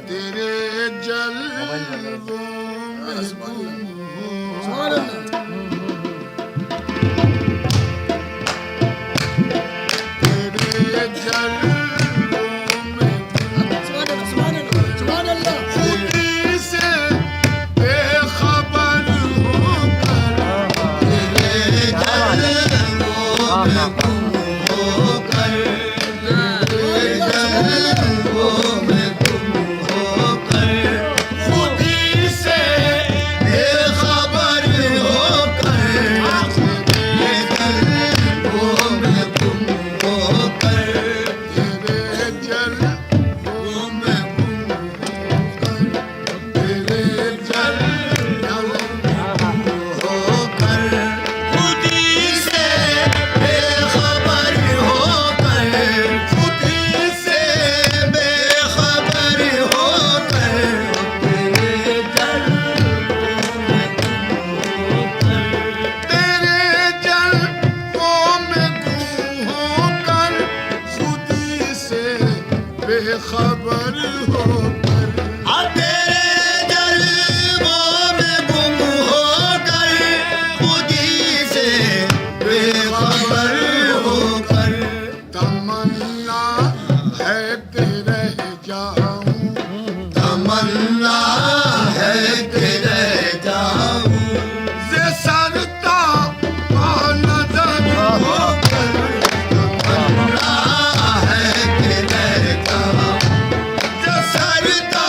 तेरे जलवों में तेरे जलवों में खुदी से बेखबर होकर तेरे जलवों में गुम होकर तेरे जलवों में गुम होकर खुदी से बेखबर होकर तेरे जलवों में गुम होकर तेरे जलवों में गुम होकर तेरे जलवों में गुम होकर खुदी से बेखबर होकर खुदी से बेखबर होकर तेरे जलवों में गुम होकर खुदी से बेखबर होकर तेरे जलवों में गुम होकर खुदी से बेखबर होकर तमन्ना है कि रह जाऊं तमन्ना है कि रह जाऊं जे सरता नजर होकर तमन्ना है कि रह जाऊं जे सरता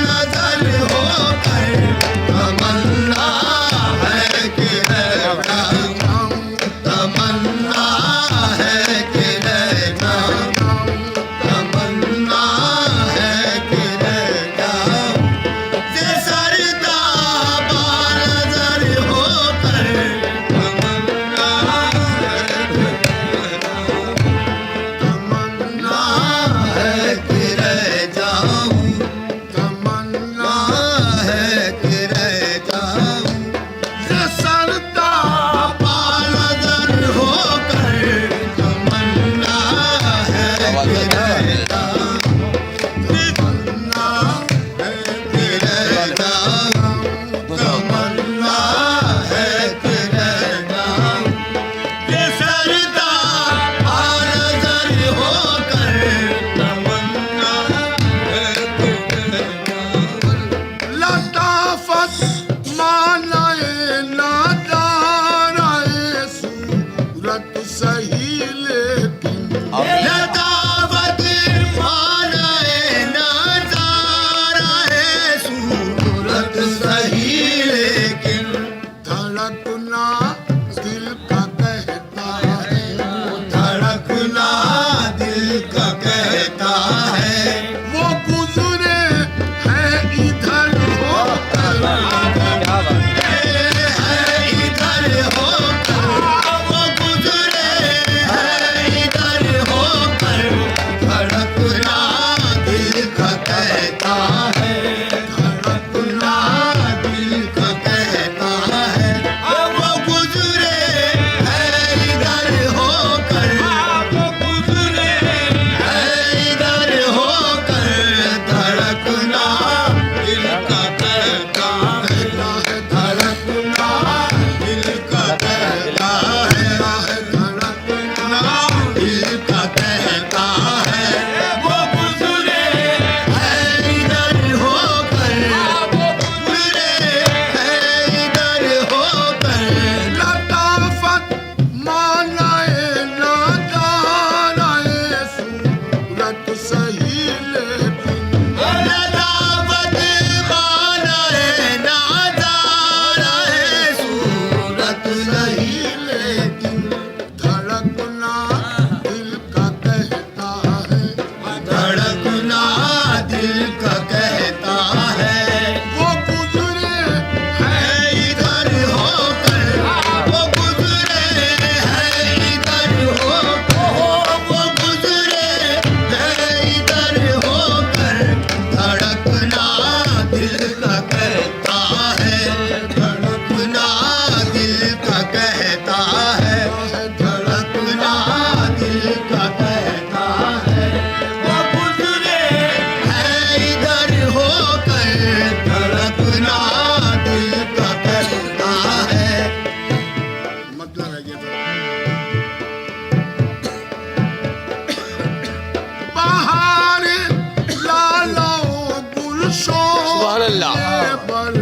नजर होकर तमन्ना है कि रह जाऊं तमन्ना है कि रह जाऊं तमन्ना है कि रह जाऊं जे सरता नजर होकर तमन्ना है कि रह जाऊं तमन्ना है कि रह जाऊं जे सरता नजर होकर तमन्ना है कि रह जाऊं तमन्ना है कि रह जाऊं तमन्ना है कि रह जाऊं जे सरता नजर होकर तमन्ना है कि रह जाऊं लताफत मानाए नादाराए सूरत सही लेकिन लताफत मानाए नादाराए सूरत सही लेकिन धड़कना दिल का कहता है धड़कना दिल का कहता है वो गुजरे है इधर होकर है इधर होकर वो गुजरे है इधर होकर धड़कना दिल का कहता है धड़कना दिल का कहता है वो गुजरे है इधर होकर वो गुजरे है इधर होकर धड़कना दिल का कहता है धड़कना दिल का कहता है धड़कना दिल का कहता है वो गुजरे है इधर होकर वो गुजरे है इधर होकर लताफत मानाए नादाराए सूरत सही लेकिन लताफत मानाए नादाराए सूरत सही लेकिन धड़कना दिल का कहता है धड़कना दिल का कहता है वो गुजरे है इधर होकर वो गुजरे है इधर होकर वो गुजरे है इधर होकर धड़कना दिल का कहता है धड़कना दिल का कहता है धड़कना दिल का कहता अल्लाह। बल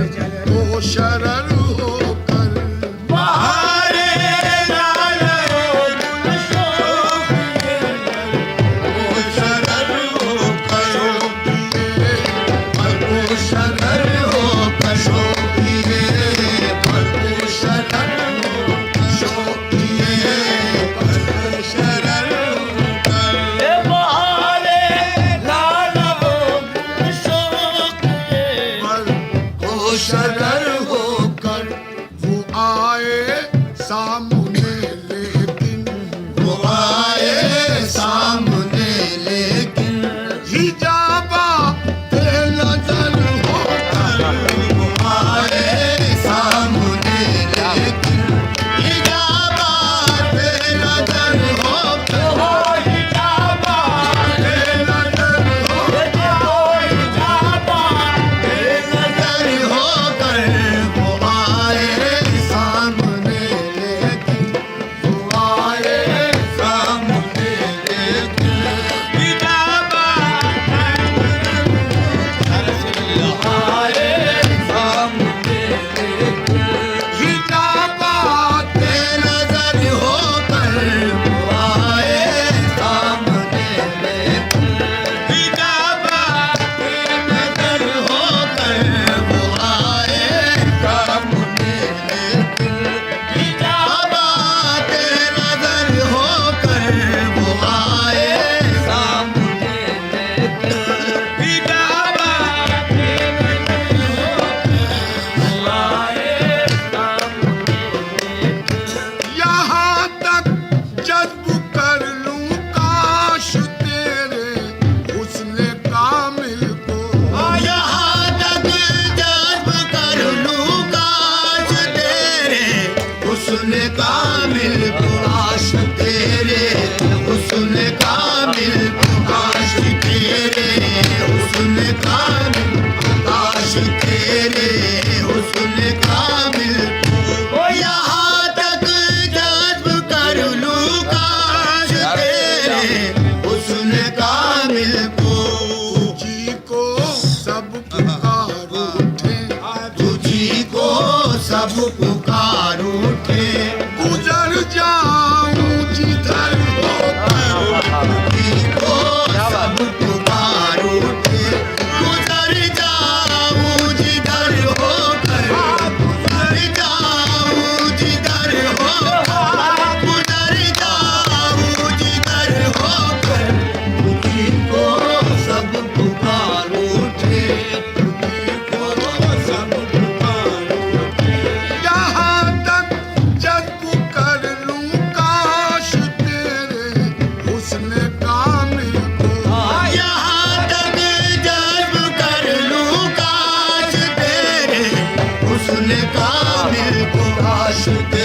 को शरण होकर बहारे लाल हो गुलशोख ये को शरण होकर बल को शरण होकर शोभिए बल को शरण शोभिए बल को शरण होकर ये बहारे लाल हो गुलशोख ये पर को शरण होकर वो आए सामने लेकिन वो आए सामने लेकिन हिजाबा के नजर होकर वो आए सामने लेकिन हिजाबा के नजर होकर हिजाबा के नजर होकर हिजाबा नजर होकर वो आए सामने लेकिन वो आए सामने लेकिन हिजाबा हिजाबा के नजर होकर वो आए सामने लेकिन हिजाबा के नजर होकर वो आए सामने लेकिन हिजाबा के नजर होकर वो आए सामने लेकिन हिजाबा यहाँ तक जज्ब कर लूं काश तेरे हुस्न कामिल को यहाँ तक जज्ब कर लूं काश तेरे हुस्न कामिल को काश तेरे हुस्न कामिल को काश तेरे हुस्न कामिल काश तेरे हुस्न कामिल को यहाँ तक जज्ब कर लूं काश तेरे हुस्न कामिल को तुझी को सब पुकार उठे तुझी को सब पुकार उठे गुजर जाऊं जिधर होकर तुझी को सब पुकार उठे गुजर जाऊं जिधर होकर गुजर जाऊं जिधर होकर गुजर जाऊं जिधर होकर तुझी को सब पुकार उठे तुझी को सब पुकार उठे यहाँ तक जज्ब कर लूं काश तेरे हुस्न कामिल को यहाँ तक जज्ब कर लूं काश तेरे हुस्न कामिल को काश तेरे